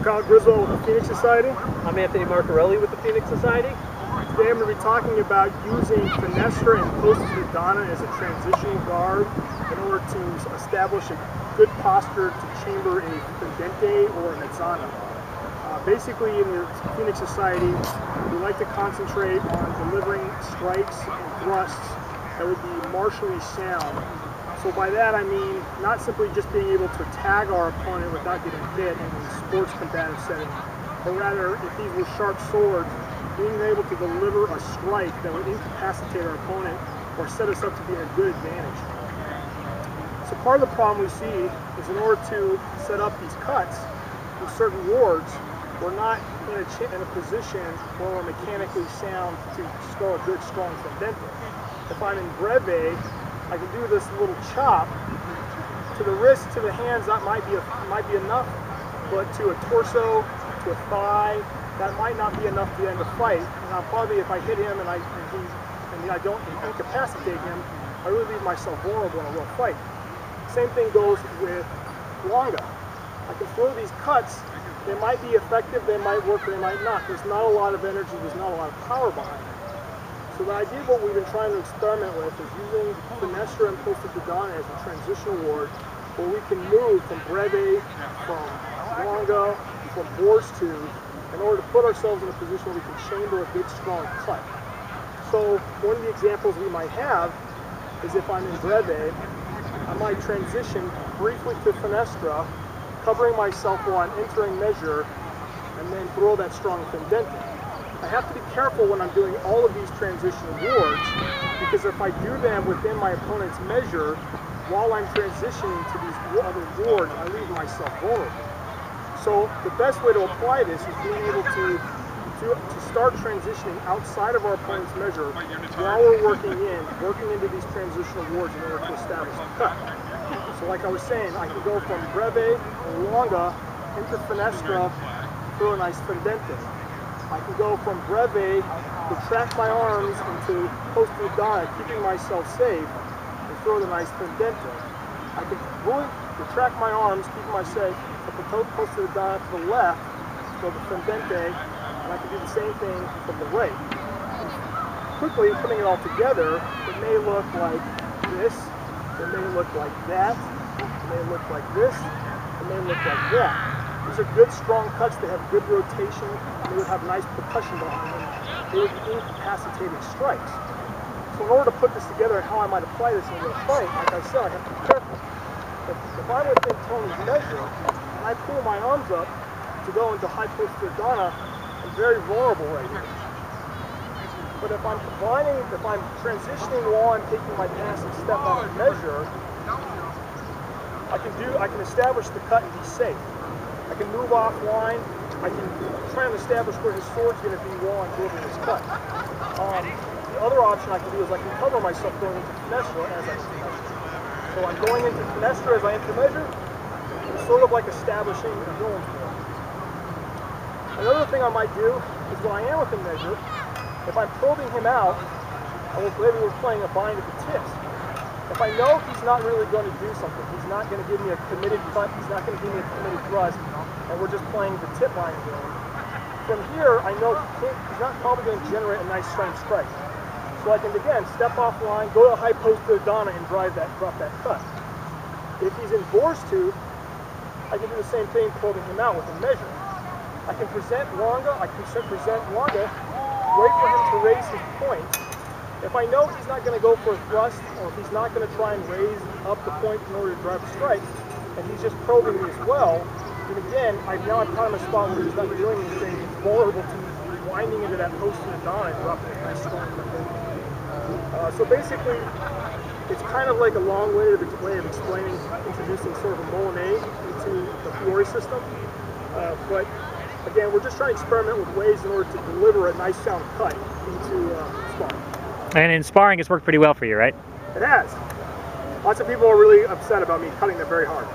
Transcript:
Kyle Griswold with the Phoenix Society. I'm Anthony Marcarelli with the Phoenix Society. Today I'm going to be talking about using finestra and post-Donna as a transitional guard in order to establish a good posture to chamber a pendente or a mezzana. Basically, in the Phoenix Society, we like to concentrate on delivering strikes and thrusts that would be martially sound. So by that I mean not simply just being able to tag our opponent without getting hit in a sports combative setting, but rather, if these were sharp swords, being able to deliver a strike that would incapacitate our opponent or set us up to be in a good advantage. So part of the problem we see is in order to set up these cuts in certain wards, we're not in a position where we're mechanically sound to throw a good strong pendente. If I'm in breve, I can do this little chop to the wrist, to the hands. That might be enough, but to a torso, to a thigh, that might not be enough to end the fight. And I'll probably, if I hit him and I don't incapacitate him, I really leave myself vulnerable in a real fight. Same thing goes with longa. I can throw these cuts. They might be effective, they might work, or they might not. There's not a lot of energy, there's not a lot of power behind it. So the idea of what we've been trying to experiment with is using finestra and post-Donna as a transitional ward where we can move from breve, from longa, from boar's tooth in order to put ourselves in a position where we can chamber a good strong cut. So one of the examples we might have is if I'm in breve, I might transition briefly to finestra, covering myself while I'm entering measure, and then throw that strong pendente. I have to be careful when I'm doing all of these transitional wards, because if I do them within my opponent's measure, while I'm transitioning to these other wards, I leave myself vulnerable. So the best way to apply this is being able to start transitioning outside of our opponent's measure while we're working into these transitional wards in order to establish the cut. So like I was saying, I can go from breve or longa into finestra through a nice pendente. I can go from breve, retract my arms into post-Donna, keeping myself safe, and throw the nice pendente. I can really retract my arms, keeping myself post-Donna to the left, throw the pendente, and I can do the same thing from the right. Quickly putting it all together, it may look like this, it may look like that, it may look like this, it may look like that. These are good, strong cuts. They have good rotation. They would have nice percussion behind them. They would be incapacitating strikes. So in order to put this together and how I might apply this in a real fight, like I said, I have to be careful. If I'm within Tony's measure and I pull my arms up to go into high post-Donna, I'm very vulnerable right here. But if I'm transitioning while I'm taking my passive step out of measure, I can establish the cut and be safe. I can move offline. I can try and establish where his sword's going to be while I'm delivering his cut. The other option I can do is I can cover myself going into finestra as I enter measure. So I'm going into finestra as I enter measure. It's sort of like establishing a villain's ward. Another thing I might do is when I am within measure, if I'm probing him out, maybe we're playing a bind at the tips. If I know he's not really going to do something, he's not going to give me a committed cut, he's not going to give me a committed thrust, and we're just playing the tip line game. From here, I know he's not probably going to generate a nice strong strike. So I can, again, step offline, go to high post-Donna and drop that cut. If he's in boar's tooth, I can do the same thing, probing him out with a measure. I can present longa, wait for him to raise his point. If I know he's not going to go for a thrust, or if he's not going to try and raise up the point in order to drive a strike, and he's just probing me as well, then again, now I'm caught in a spot where he's not doing anything, he's vulnerable to me winding into that post-Donna and dropping a nice strong pendente. So basically, it's kind of like a long-winded way of explaining, introducing sort of a Molinet into the Fiore system. But again, we're just trying to experiment with ways in order to deliver a nice sound cut into sparring. And in sparring, it's worked pretty well for you, right? It has. Lots of people are really upset about me cutting them very hard.